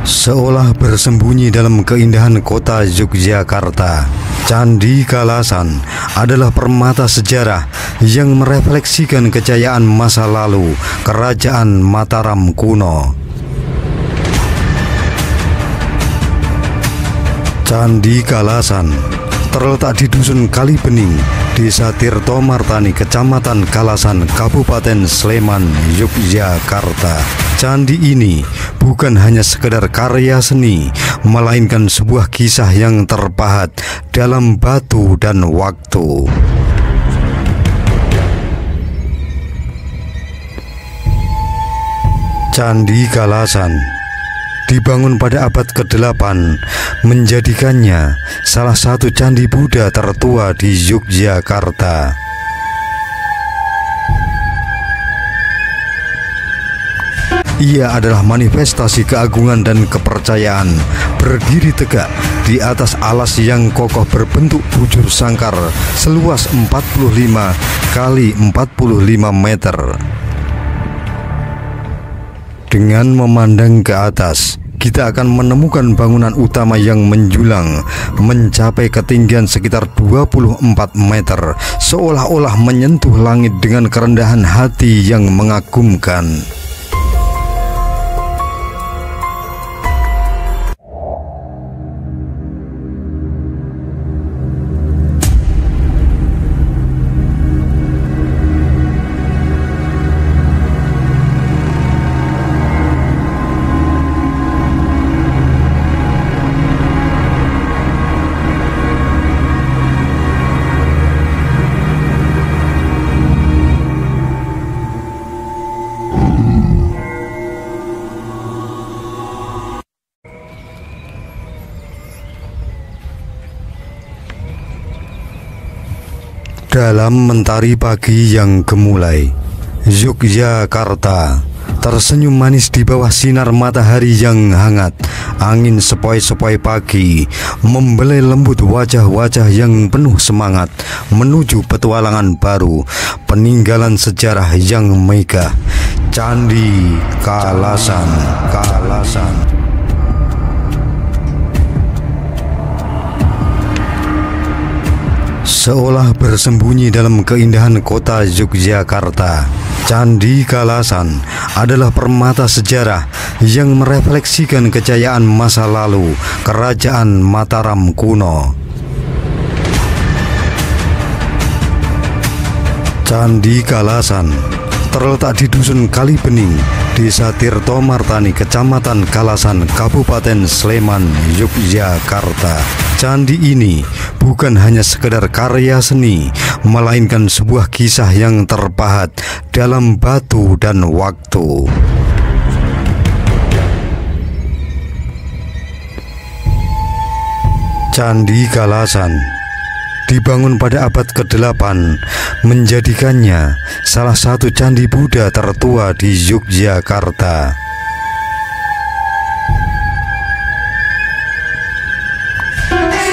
Seolah bersembunyi dalam keindahan kota Yogyakarta, Candi Kalasan adalah permata sejarah yang merefleksikan kejayaan masa lalu Kerajaan Mataram kuno. Candi Kalasan terletak di Dusun Kalibening, Desa Tirto Martani, Kecamatan Kalasan, Kabupaten Sleman, Yogyakarta. Candi ini bukan hanya sekedar karya seni, melainkan sebuah kisah yang terpahat dalam batu dan waktu. Candi Kalasan dibangun pada abad ke-8, menjadikannya salah satu candi Buddha tertua di Yogyakarta. Ia adalah manifestasi keagungan dan kepercayaan, berdiri tegak di atas alas yang kokoh berbentuk bujur sangkar seluas 45 kali 45 meter. Dengan memandang ke atas, kita akan menemukan bangunan utama yang menjulang mencapai ketinggian sekitar 24 meter, seolah-olah menyentuh langit dengan kerendahan hati yang mengagumkan. Dalam mentari pagi yang gemulai, Yogyakarta tersenyum manis di bawah sinar matahari yang hangat. Angin sepoi-sepoi pagi membelai lembut wajah-wajah yang penuh semangat menuju petualangan baru, peninggalan sejarah yang megah. Candi Kalasan. Seolah bersembunyi dalam keindahan kota Yogyakarta, Candi Kalasan adalah permata sejarah yang merefleksikan kejayaan masa lalu Kerajaan Mataram kuno. Candi Kalasan terletak di Dusun Kalibening, Desa Tirto Martani, Kecamatan Kalasan, Kabupaten Sleman, Yogyakarta. Candi ini bukan hanya sekedar karya seni, melainkan sebuah kisah yang terpahat dalam batu dan waktu. Candi Kalasan dibangun pada abad ke-8, menjadikannya salah satu candi Buddha tertua di Yogyakarta.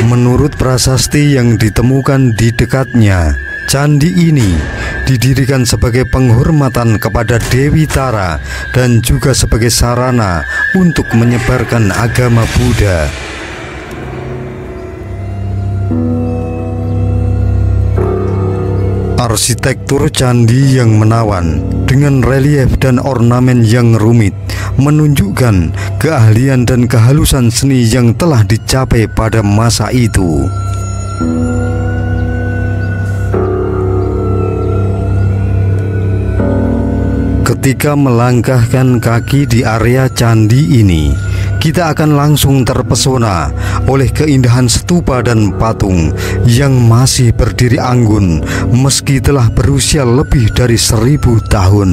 Menurut prasasti yang ditemukan di dekatnya, candi ini didirikan sebagai penghormatan kepada Dewi Tara dan juga sebagai sarana untuk menyebarkan agama Buddha. Arsitektur candi yang menawan dengan relief dan ornamen yang rumit menunjukkan keahlian dan kehalusan seni yang telah dicapai pada masa itu. Ketika melangkahkan kaki di area candi ini, kita akan langsung terpesona oleh keindahan stupa dan patung yang masih berdiri anggun meski telah berusia lebih dari 1000 tahun.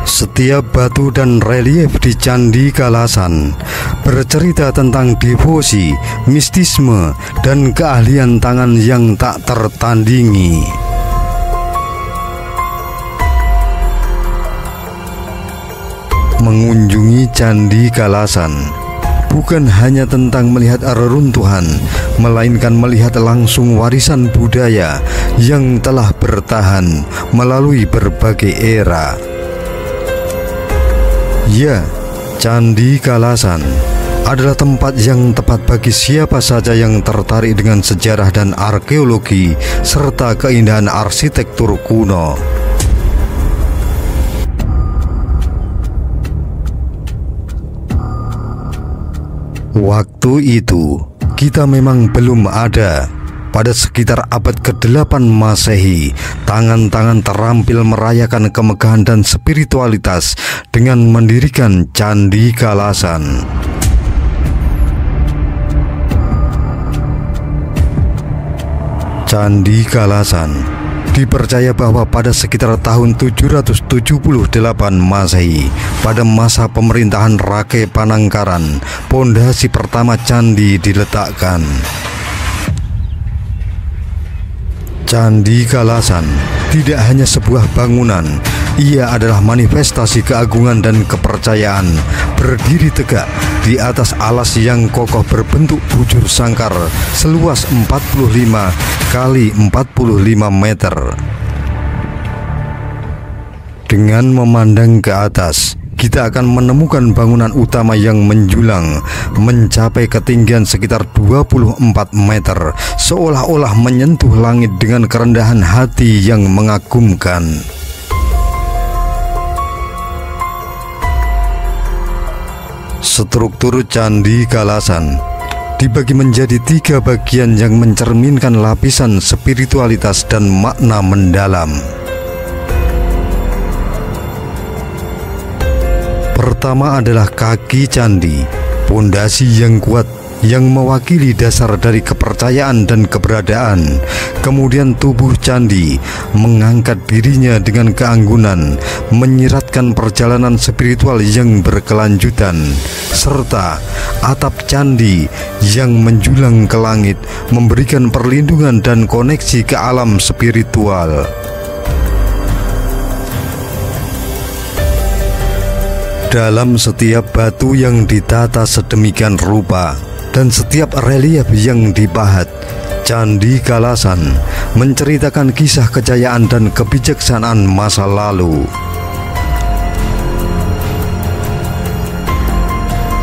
Setiap batu dan relief di Candi Kalasan bercerita tentang devosi, mistisme, dan keahlian tangan yang tak tertandingi. Mengunjungi Candi Kalasan bukan hanya tentang melihat reruntuhan, melainkan melihat langsung warisan budaya yang telah bertahan melalui berbagai era. Ya, Candi Kalasan adalah tempat yang tepat bagi siapa saja yang tertarik dengan sejarah dan arkeologi serta keindahan arsitektur kuno. Waktu itu kita memang belum ada. Pada sekitar abad ke-8 Masehi, tangan-tangan terampil merayakan kemegahan dan spiritualitas dengan mendirikan Candi Kalasan. Candi Kalasan dipercaya bahwa pada sekitar tahun 778 Masehi, pada masa pemerintahan Rake Panangkaran, pondasi pertama candi diletakkan. Candi Kalasan tidak hanya sebuah bangunan, ia adalah manifestasi keagungan dan kepercayaan, berdiri tegak di atas alas yang kokoh berbentuk bujur sangkar seluas 45 kali 45 meter. Dengan memandang ke atas, kita akan menemukan bangunan utama yang menjulang mencapai ketinggian sekitar 24 meter, seolah-olah menyentuh langit dengan kerendahan hati yang mengagumkan. Struktur Candi Kalasan dibagi menjadi 3 bagian yang mencerminkan lapisan spiritualitas dan makna mendalam. Pertama adalah kaki candi, pondasi yang kuat yang mewakili dasar dari kepercayaan dan keberadaan. Kemudian tubuh candi mengangkat dirinya dengan keanggunan, menyiratkan perjalanan spiritual yang berkelanjutan, serta atap candi yang menjulang ke langit, memberikan perlindungan dan koneksi ke alam spiritual. Dalam setiap batu yang ditata sedemikian rupa dan setiap relief yang dipahat, Candi Kalasan menceritakan kisah kejayaan dan kebijaksanaan masa lalu.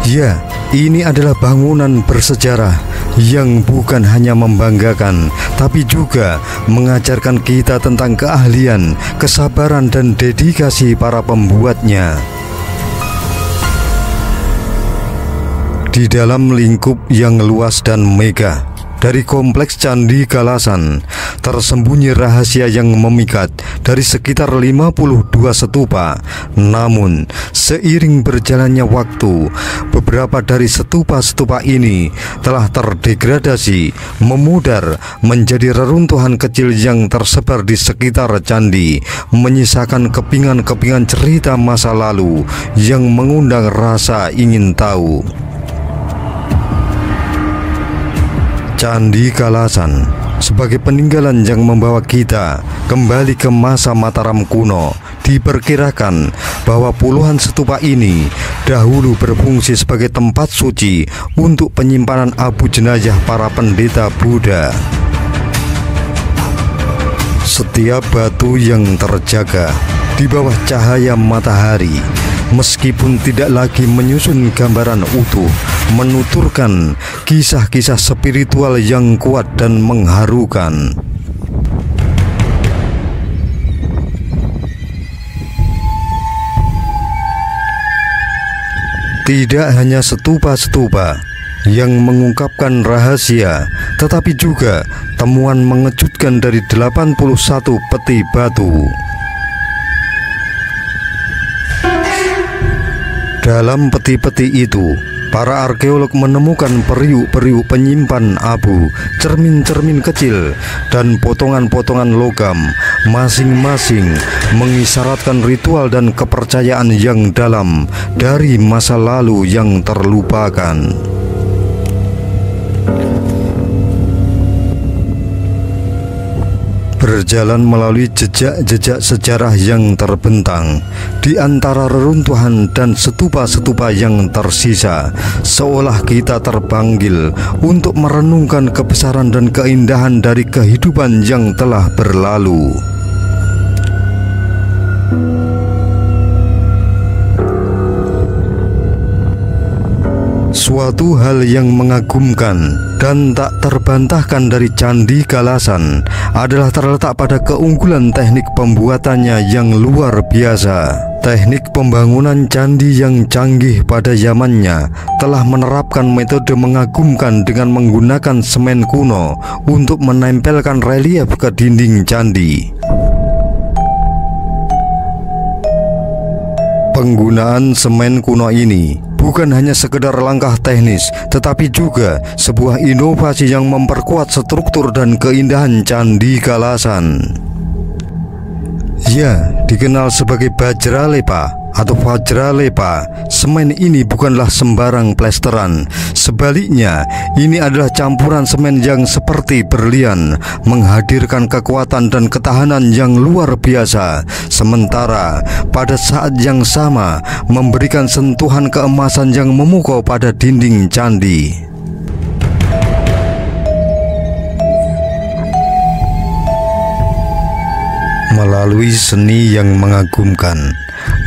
Ya, ini adalah bangunan bersejarah yang bukan hanya membanggakan, tapi juga mengajarkan kita tentang keahlian, kesabaran, dan dedikasi para pembuatnya. Di dalam lingkup yang luas dan megah dari kompleks Candi Kalasan, tersembunyi rahasia yang memikat dari sekitar 52 stupa. Namun, seiring berjalannya waktu, beberapa dari stupa-stupa ini telah terdegradasi, memudar menjadi reruntuhan kecil yang tersebar di sekitar candi, menyisakan kepingan-kepingan cerita masa lalu yang mengundang rasa ingin tahu. Candi Kalasan sebagai peninggalan yang membawa kita kembali ke masa Mataram kuno. Diperkirakan bahwa puluhan stupa ini dahulu berfungsi sebagai tempat suci untuk penyimpanan abu jenazah para pendeta Buddha. Setiap batu yang terjaga di bawah cahaya matahari, meskipun tidak lagi menyusun gambaran utuh, menuturkan kisah-kisah spiritual yang kuat dan mengharukan. Tidak hanya stupa-stupa yang mengungkapkan rahasia, tetapi juga temuan mengejutkan dari 81 peti batu. Dalam peti-peti itu, para arkeolog menemukan periuk-periuk penyimpan abu, cermin-cermin kecil, dan potongan-potongan logam, masing-masing mengisyaratkan ritual dan kepercayaan yang dalam dari masa lalu yang terlupakan. Berjalan melalui jejak-jejak sejarah yang terbentang di antara reruntuhan dan stupa-stupa yang tersisa, seolah kita terpanggil untuk merenungkan kebesaran dan keindahan dari kehidupan yang telah berlalu. Suatu hal yang mengagumkan dan tak terbantahkan dari Candi Kalasan adalah terletak pada keunggulan teknik pembuatannya yang luar biasa. Teknik pembangunan candi yang canggih pada zamannya telah menerapkan metode mengagumkan dengan menggunakan semen kuno untuk menempelkan relief ke dinding candi. Penggunaan semen kuno ini bukan hanya sekedar langkah teknis, tetapi juga sebuah inovasi yang memperkuat struktur dan keindahan Candi Kalasan. Ya, dikenal sebagai Bajralepa atau Vajralepa, semen ini bukanlah sembarang plesteran. Sebaliknya, ini adalah campuran semen yang seperti berlian, menghadirkan kekuatan dan ketahanan yang luar biasa, sementara pada saat yang sama memberikan sentuhan keemasan yang memukau pada dinding candi. Melalui seni yang mengagumkan,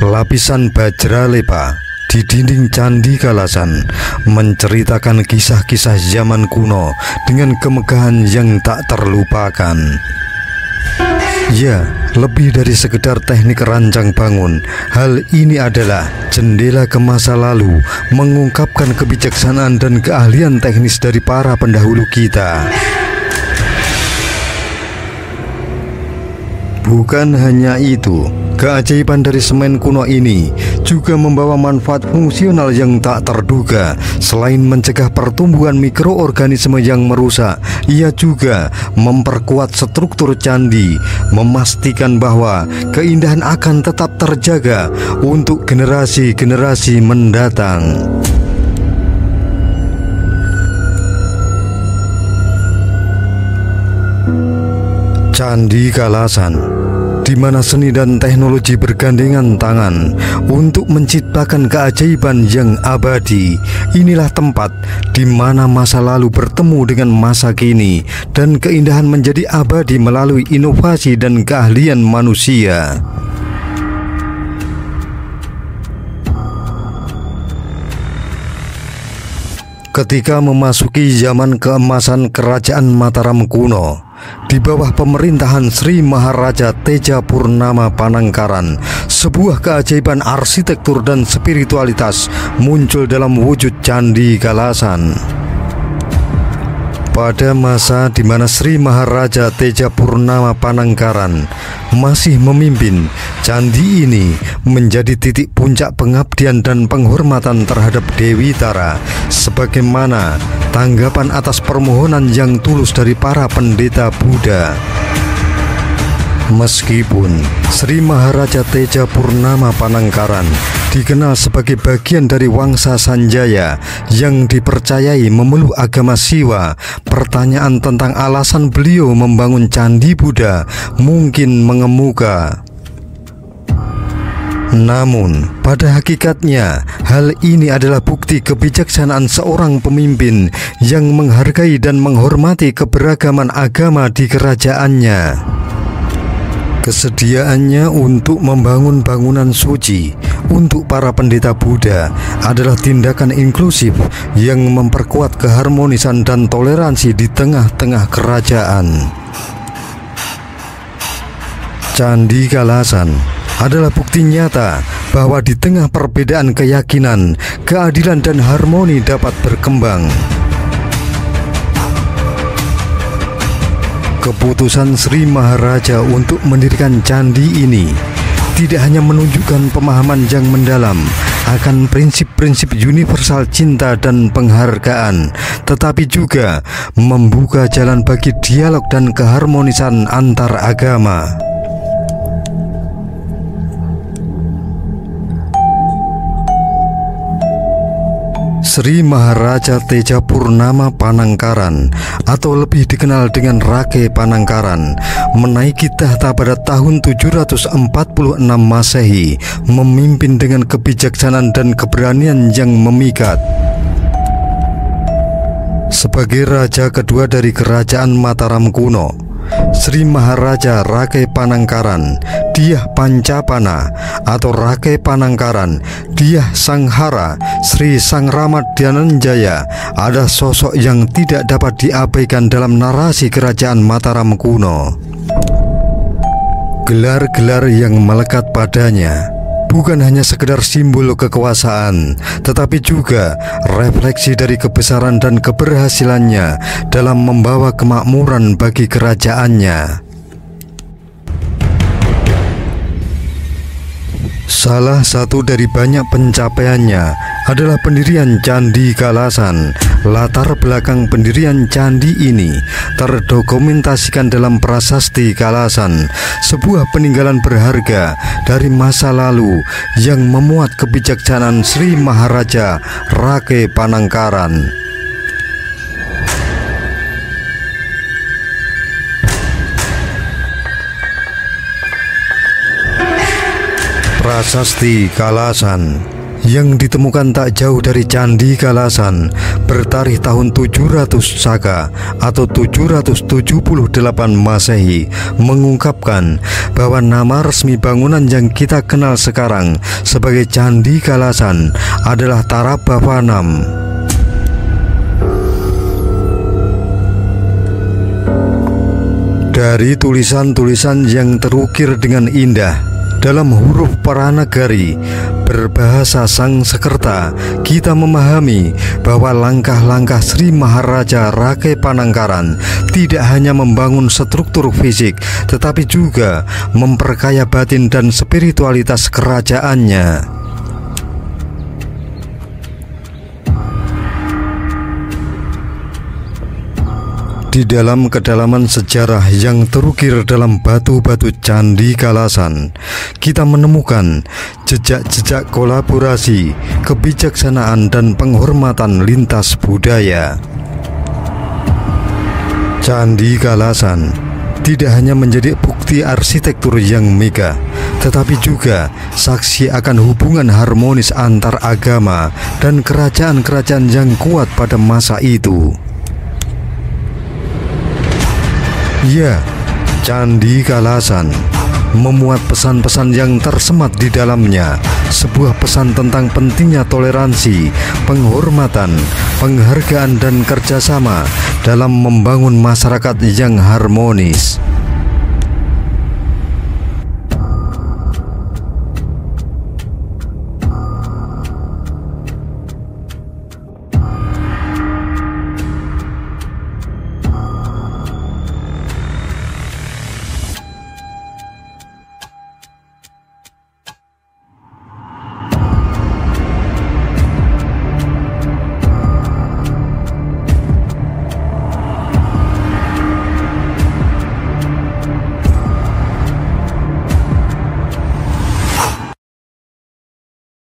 lapisan Bajralepa di dinding Candi Kalasan menceritakan kisah-kisah zaman kuno dengan kemegahan yang tak terlupakan. Ya, lebih dari sekedar teknik rancang bangun, hal ini adalah jendela ke masa lalu, mengungkapkan kebijaksanaan dan keahlian teknis dari para pendahulu kita. Bukan hanya itu, keajaiban dari semen kuno ini juga membawa manfaat fungsional yang tak terduga. Selain mencegah pertumbuhan mikroorganisme yang merusak, ia juga memperkuat struktur candi, memastikan bahwa keindahan akan tetap terjaga untuk generasi-generasi mendatang. Candi Kalasan, di mana seni dan teknologi bergandengan tangan untuk menciptakan keajaiban yang abadi. Inilah tempat di mana masa lalu bertemu dengan masa kini dan keindahan menjadi abadi melalui inovasi dan keahlian manusia. Ketika memasuki zaman keemasan Kerajaan Mataram kuno, di bawah pemerintahan Sri Maharaja Teja Purnama Panangkaran, sebuah keajaiban arsitektur dan spiritualitas muncul dalam wujud Candi Kalasan. Pada masa di mana Sri Maharaja Teja Purnama Panangkaran masih memimpin, candi ini menjadi titik puncak pengabdian dan penghormatan terhadap Dewi Tara, sebagaimana tanggapan atas permohonan yang tulus dari para pendeta Buddha. Meskipun Sri Maharaja Teja Purnama Panangkaran dikenal sebagai bagian dari Wangsa Sanjaya yang dipercayai memeluk agama Siwa, pertanyaan tentang alasan beliau membangun candi Buddha mungkin mengemuka. Namun, pada hakikatnya, hal ini adalah bukti kebijaksanaan seorang pemimpin yang menghargai dan menghormati keberagaman agama di kerajaannya. Kesediaannya untuk membangun bangunan suci untuk para pendeta Buddha adalah tindakan inklusif yang memperkuat keharmonisan dan toleransi di tengah-tengah kerajaan. Candi Kalasan adalah bukti nyata bahwa di tengah perbedaan keyakinan, keadilan dan harmoni dapat berkembang. Keputusan Sri Maharaja untuk mendirikan candi ini tidak hanya menunjukkan pemahaman yang mendalam akan prinsip-prinsip universal cinta dan penghargaan, tetapi juga membuka jalan bagi dialog dan keharmonisan antar agama. Sri Maharaja Teja Purnama Panangkaran atau lebih dikenal dengan Rake Panangkaran menaiki tahta pada tahun 746 Masehi, memimpin dengan kebijaksanaan dan keberanian yang memikat. Sebagai raja kedua dari Kerajaan Mataram kuno, Sri Maharaja Rake Panangkaran Dyah Pancapana atau Rakai Panangkaran, Dyah Sanghara, Sri Sang Ramadhananjaya ada sosok yang tidak dapat diabaikan dalam narasi kerajaan Mataram kuno. Gelar-gelar yang melekat padanya bukan hanya sekedar simbol kekuasaan, tetapi juga refleksi dari kebesaran dan keberhasilannya dalam membawa kemakmuran bagi kerajaannya. Salah satu dari banyak pencapaiannya adalah pendirian Candi Kalasan. Latar belakang pendirian candi ini terdokumentasikan dalam Prasasti Kalasan, sebuah peninggalan berharga dari masa lalu yang memuat kebijaksanaan Sri Maharaja Rakai Panangkaran. Prasasti Kalasan yang ditemukan tak jauh dari Candi Kalasan bertarikh tahun 700 Saka atau 778 Masehi mengungkapkan bahwa nama resmi bangunan yang kita kenal sekarang sebagai Candi Kalasan adalah Tarabhavanam. Dari tulisan-tulisan yang terukir dengan indah dalam huruf Paranagari berbahasa Sangsekerta, kita memahami bahwa langkah-langkah Sri Maharaja Rakai Panangkaran tidak hanya membangun struktur fisik, tetapi juga memperkaya batin dan spiritualitas kerajaannya. Di dalam kedalaman sejarah yang terukir dalam batu-batu Candi Kalasan, kita menemukan jejak-jejak kolaborasi, kebijaksanaan, dan penghormatan lintas budaya. Candi Kalasan tidak hanya menjadi bukti arsitektur yang megah, tetapi juga saksi akan hubungan harmonis antar agama dan kerajaan-kerajaan yang kuat pada masa itu. Ya, Candi Kalasan memuat pesan-pesan yang tersemat di dalamnya, sebuah pesan tentang pentingnya toleransi, penghormatan, penghargaan, dan kerjasama dalam membangun masyarakat yang harmonis.